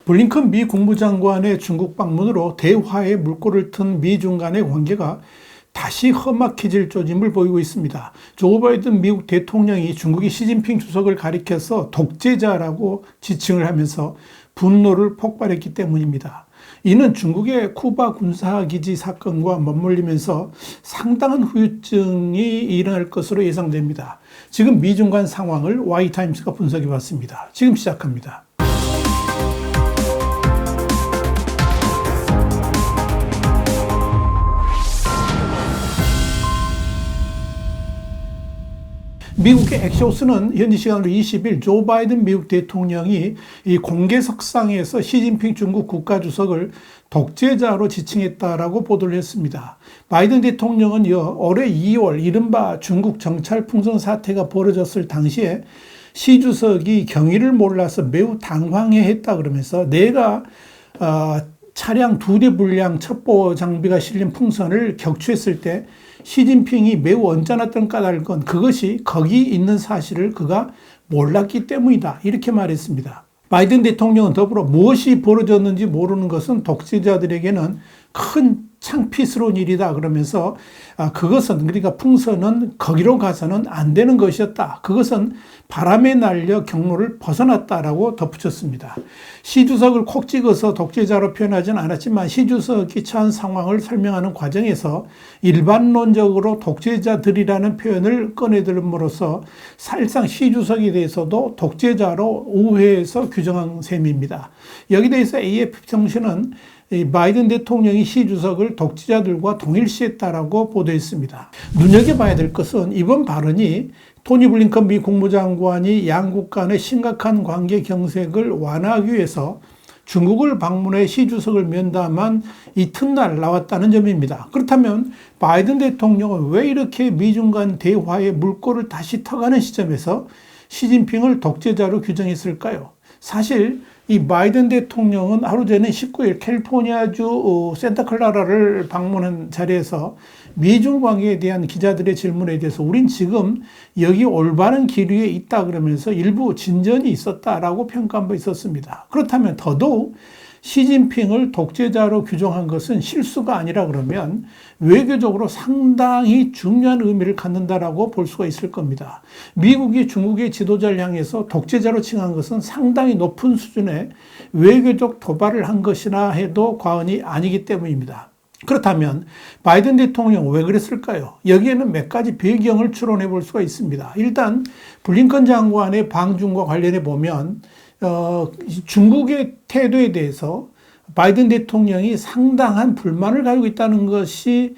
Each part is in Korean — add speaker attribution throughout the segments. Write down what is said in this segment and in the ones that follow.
Speaker 1: 블링컨 미 국무장관의 중국 방문으로 대화의 물꼬를 튼 미중 간의 관계가 다시 험악해질 조짐을 보이고 있습니다. 조 바이든 미국 대통령이 중국의 시진핑 주석을 가리켜서 독재자라고 지칭을 하면서 분노를 폭발했기 때문입니다. 이는 중국의 쿠바 군사기지 사건과 맞물리면서 상당한 후유증이 일어날 것으로 예상됩니다. 지금 미중 간 상황을 Y타임스가 분석해 봤습니다. 지금 시작합니다. 미국의 엑시오스는 현지 시간으로 20일 조 바이든 미국 대통령이 이 공개석상에서 시진핑 중국 국가주석을 독재자로 지칭했다라고 보도를 했습니다. 바이든 대통령은 올해 2월 이른바 중국 정찰 풍선 사태가 벌어졌을 당시에 시 주석이 경위를 몰라서 매우 당황해했다 그러면서 내가 차량 2대 분량 첩보 장비가 실린 풍선을 격추했을 때 시진핑이 매우 언짢았던 까닭은 그것이 거기 있는 사실을 그가 몰랐기 때문이다. 이렇게 말했습니다. 바이든 대통령은 더불어 무엇이 벌어졌는지 모르는 것은 독재자들에게는 큰 창피스러운 일이다 그러면서 그것은 그러니까 풍선은 거기로 가서는 안 되는 것이었다. 그것은 바람에 날려 경로를 벗어났다라고 덧붙였습니다. 시 주석을 콕 찍어서 독재자로 표현하지는 않았지만 시 주석이 처한 상황을 설명하는 과정에서 일반론적으로 독재자들이라는 표현을 꺼내들음으로써 사실상 시 주석에 대해서도 독재자로 우회해서 규정한 셈입니다. 여기에 대해서 AF통신은 바이든 대통령이 시 주석을 독재자들과 동일시했다라고 보도했습니다. 눈여겨봐야 될 것은 이번 발언이 토니 블링컨 미 국무장관이 양국 간의 심각한 관계 경색을 완화하기 위해서 중국을 방문해 시 주석을 면담한 이튿날 나왔다는 점입니다. 그렇다면 바이든 대통령은 왜 이렇게 미중 간 대화의 물꼬를 다시 터가는 시점에서 시진핑을 독재자로 규정했을까요? 사실 이 바이든 대통령은 하루 전에 19일 캘리포니아주 산타클라라를 방문한 자리에서 미중 관계에 대한 기자들의 질문에 대해서 우린 지금 여기 올바른 길 위에 있다 그러면서 일부 진전이 있었다라고 평가한 바 있었습니다. 그렇다면 더더욱 시진핑을 독재자로 규정한 것은 실수가 아니라 그러면 외교적으로 상당히 중요한 의미를 갖는다라고 볼 수가 있을 겁니다. 미국이 중국의 지도자를 향해서 독재자로 칭한 것은 상당히 높은 수준의 외교적 도발을 한 것이나 해도 과언이 아니기 때문입니다. 그렇다면 바이든 대통령 왜 그랬을까요? 여기에는 몇 가지 배경을 추론해 볼 수가 있습니다. 일단 블링컨 장관의 방중과 관련해 보면 중국의 태도에 대해서 바이든 대통령이 상당한 불만을 가지고 있다는 것이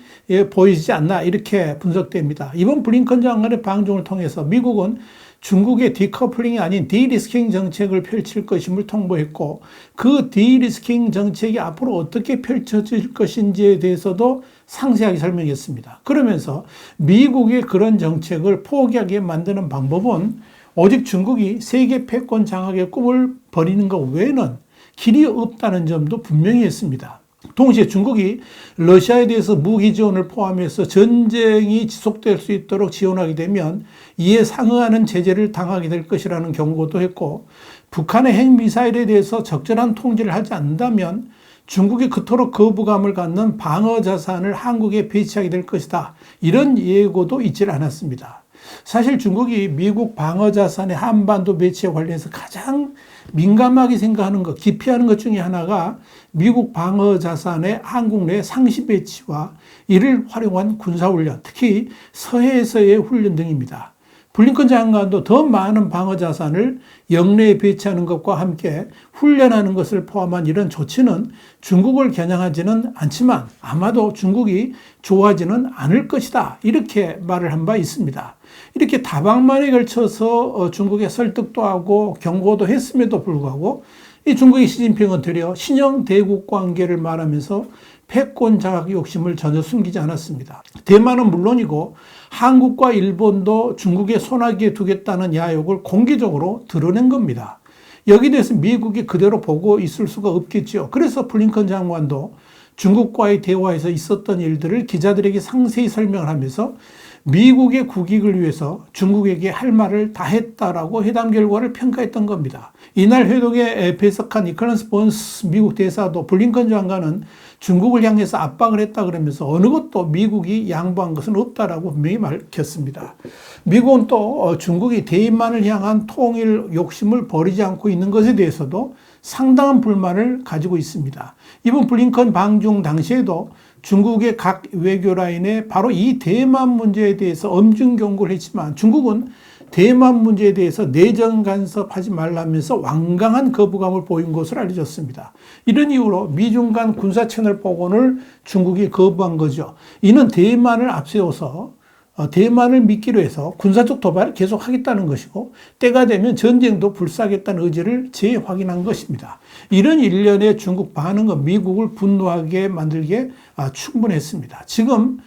Speaker 1: 보이지 않나 이렇게 분석됩니다. 이번 블링컨 장관의 방중을 통해서 미국은 중국의 디커플링이 아닌 디리스킹 정책을 펼칠 것임을 통보했고 그 디리스킹 정책이 앞으로 어떻게 펼쳐질 것인지에 대해서도 상세하게 설명했습니다. 그러면서 미국의 그런 정책을 포기하게 만드는 방법은 오직 중국이 세계 패권 장악의 꿈을 버리는 것 외에는 길이 없다는 점도 분명히 했습니다. 동시에 중국이 러시아에 대해서 무기 지원을 포함해서 전쟁이 지속될 수 있도록 지원하게 되면 이에 상응하는 제재를 당하게 될 것이라는 경고도 했고 북한의 핵미사일에 대해서 적절한 통제를 하지 않는다면 중국이 그토록 거부감을 갖는 방어 자산을 한국에 배치하게 될 것이다. 이런 예고도 있지 않았습니다. 사실 중국이 미국 방어 자산의 한반도 배치에 관련해서 가장 민감하게 생각하는 것, 기피하는 것 중에 하나가 미국 방어 자산의 한국 내 상시 배치와 이를 활용한 군사훈련, 특히 서해에서의 훈련 등입니다. 블링컨 장관도 더 많은 방어 자산을 영내에 배치하는 것과 함께 훈련하는 것을 포함한 이런 조치는 중국을 겨냥하지는 않지만 아마도 중국이 좋아하지는 않을 것이다. 이렇게 말을 한 바 있습니다. 이렇게 다방면에 걸쳐서 중국에 설득도 하고 경고도 했음에도 불구하고 이 중국의 시진핑은 되려 신형 대국 관계를 말하면서 패권 장악 욕심을 전혀 숨기지 않았습니다. 대만은 물론이고 한국과 일본도 중국에 손아귀에 두겠다는 야욕을 공개적으로 드러낸 겁니다. 여기에 대해서 미국이 그대로 보고 있을 수가 없겠죠. 그래서 블링컨 장관도 중국과의 대화에서 있었던 일들을 기자들에게 상세히 설명을 하면서 미국의 국익을 위해서 중국에게 할 말을 다 했다라고 회담 결과를 평가했던 겁니다. 이날 회동에 배석한 니콜라스 본스 미국 대사도 블링컨 장관은 중국을 향해서 압박을 했다 그러면서 어느 것도 미국이 양보한 것은 없다라고 분명히 밝혔습니다. 미국은 또 중국이 대만을 향한 통일 욕심을 버리지 않고 있는 것에 대해서도 상당한 불만을 가지고 있습니다. 이번 블링컨 방중 당시에도 중국의 각 외교 라인에 바로 이 대만 문제에 대해서 엄중 경고를 했지만 중국은 대만 문제에 대해서 내정 간섭하지 말라면서 완강한 거부감을 보인 것으로 알려졌습니다. 이런 이유로 미중 간 군사 채널 복원을 중국이 거부한 거죠. 이는 대만을 앞세워서 대만을 미끼로 해서 군사적 도발을 계속하겠다는 것이고 때가 되면 전쟁도 불사하겠다는 의지를 재확인한 것입니다. 이런 일련의 중국 반응은 미국을 분노하게 만들기에 충분했습니다. 지금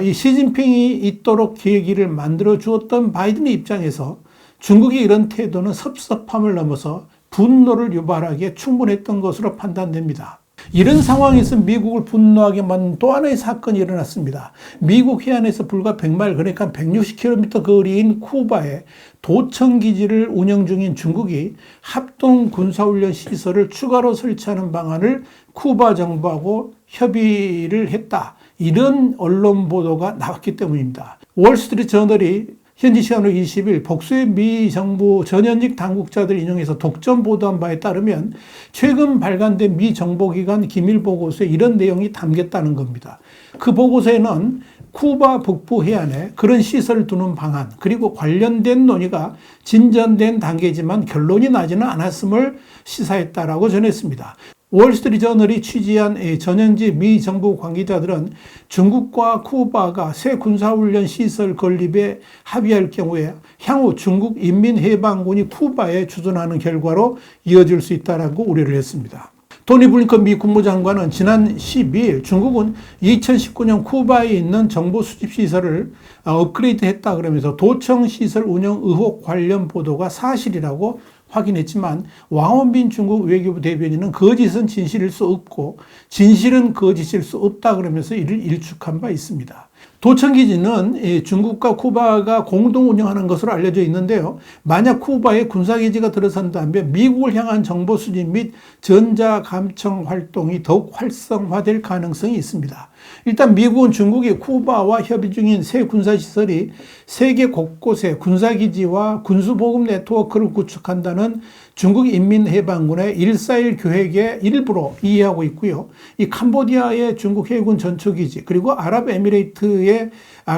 Speaker 1: 이 시진핑이 있도록 계기를 만들어 주었던 바이든의 입장에서 중국의 이런 태도는 섭섭함을 넘어서 분노를 유발하기에 충분했던 것으로 판단됩니다. 이런 상황에서 미국을 분노하게 만든 또 하나의 사건이 일어났습니다. 미국 해안에서 불과 100마일, 그러니까 160km 거리인 쿠바에 도청기지를 운영 중인 중국이 합동 군사훈련 시설을 추가로 설치하는 방안을 쿠바 정부하고 협의를 했다. 이런 언론 보도가 나왔기 때문입니다. 월스트리트 저널이 현지 시간으로 20일 복수의 미 정부 전현직 당국자들 인용해서 독점 보도한 바에 따르면 최근 발간된 미 정보기관 기밀 보고서에 이런 내용이 담겼다는 겁니다. 그 보고서에는 쿠바 북부 해안에 그런 시설을 두는 방안 그리고 관련된 논의가 진전된 단계지만 결론이 나지는 않았음을 시사했다라고 전했습니다. 월스트리트 저널이 취재한 전현지 미 정부 관계자들은 중국과 쿠바가 새 군사훈련 시설 건립에 합의할 경우에 향후 중국 인민해방군이 쿠바에 주둔하는 결과로 이어질 수 있다라고 우려를 했습니다. 토니 블링컨 미 국무장관은 지난 12일 중국은 2019년 쿠바에 있는 정보 수집 시설을 업그레이드했다 그러면서 도청 시설 운영 의혹 관련 보도가 사실이라고 확인했지만 왕원빈 중국 외교부 대변인은 거짓은 진실일 수 없고 진실은 거짓일 수 없다 그러면서 이를 일축한 바 있습니다. 도청기지는 중국과 쿠바가 공동 운영하는 것으로 알려져 있는데요. 만약 쿠바에 군사기지가 들어선다면 미국을 향한 정보 수집 및 전자감청 활동이 더욱 활성화될 가능성이 있습니다. 일단 미국은 중국이 쿠바와 협의 중인 새 군사시설이 세계 곳곳에 군사기지와 군수보급 네트워크를 구축한다는 중국 인민해방군의 141 계획의 일부로 이해하고 있고요. 이 캄보디아의 중국 해군 전초기지 그리고 아랍에미레이트의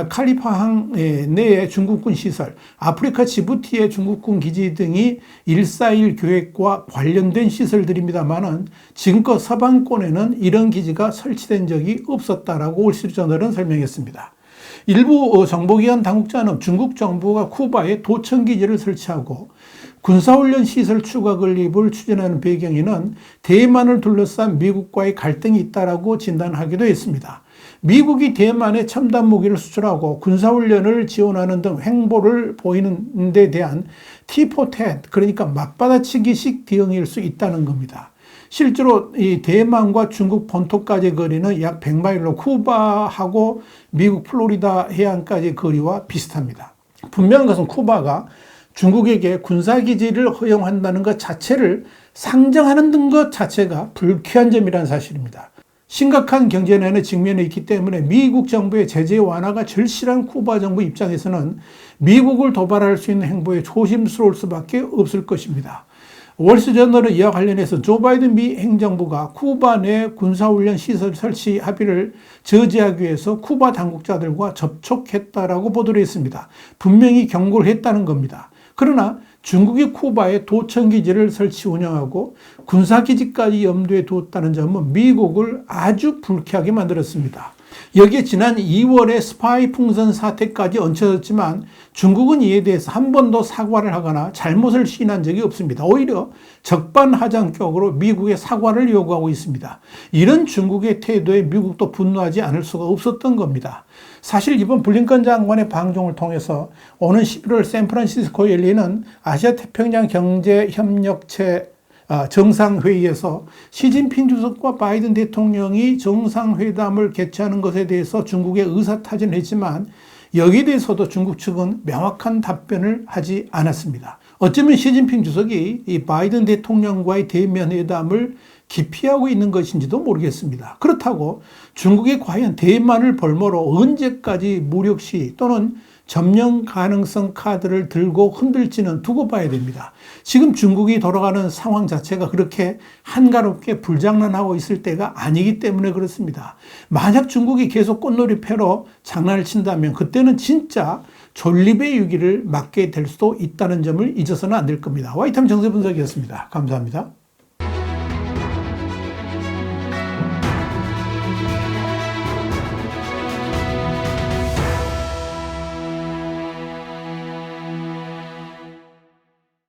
Speaker 1: 칼리파항 내의 중국군 시설, 아프리카 지부티의 중국군 기지 등이 141 계획과 관련된 시설들입니다만은 지금껏 서방권에는 이런 기지가 설치된 적이 없었다라고 월스트리트저널은 설명했습니다. 일부 정보기관 당국자는 중국 정부가 쿠바에 도청기지를 설치하고 군사훈련 시설 추가 건립을 추진하는 배경에는 대만을 둘러싼 미국과의 갈등이 있다라고 진단하기도 했습니다. 미국이 대만에 첨단 무기를 수출하고 군사훈련을 지원하는 등 행보를 보이는 데 대한 티포텐, 그러니까 맞받아치기식 대응일 수 있다는 겁니다. 실제로 이 대만과 중국 본토까지 거리는 약 100마일로 쿠바하고 미국 플로리다 해안까지 거리와 비슷합니다. 분명한 것은 쿠바가 중국에게 군사기지를 허용한다는 것 자체를 상정하는 것 자체가 불쾌한 점이라는 사실입니다. 심각한 경제난에 직면해 있기 때문에 미국 정부의 제재 완화가 절실한 쿠바 정부 입장에서는 미국을 도발할 수 있는 행보에 조심스러울 수밖에 없을 것입니다. 월스트리트저널은 이와 관련해서 조 바이든 미 행정부가 쿠바 내 군사훈련 시설 설치 합의를 저지하기 위해서 쿠바 당국자들과 접촉했다라고 보도를 했습니다. 분명히 경고를 했다는 겁니다. 그러나 중국이 쿠바에 도청기지를 설치 운영하고 군사기지까지 염두에 두었다는 점은 미국을 아주 불쾌하게 만들었습니다. 여기에 지난 2월에 스파이 풍선 사태까지 얹혀졌지만 중국은 이에 대해서 한 번도 사과를 하거나 잘못을 시인한 적이 없습니다. 오히려 적반하장격으로 미국의 사과를 요구하고 있습니다. 이런 중국의 태도에 미국도 분노하지 않을 수가 없었던 겁니다. 사실 이번 블링컨 장관의 방중을 통해서 오는 11월 샌프란시스코에 열리는 아시아태평양 경제협력체 정상회의에서 시진핑 주석과 바이든 대통령이 정상회담을 개최하는 것에 대해서 중국의 의사타진을 했지만 여기에 대해서도 중국 측은 명확한 답변을 하지 않았습니다. 어쩌면 시진핑 주석이 이 바이든 대통령과의 대면 회담을 기피하고 있는 것인지도 모르겠습니다. 그렇다고 중국이 과연 대만을 볼모로 언제까지 무력시 또는 점령 가능성 카드를 들고 흔들지는 두고 봐야 됩니다. 지금 중국이 돌아가는 상황 자체가 그렇게 한가롭게 불장난하고 있을 때가 아니기 때문에 그렇습니다. 만약 중국이 계속 꽃놀이 패로 장난을 친다면 그때는 진짜 존립의 위기를 맞게 될 수도 있다는 점을 잊어서는 안 될 겁니다. 와이타임 정세 분석이었습니다. 감사합니다.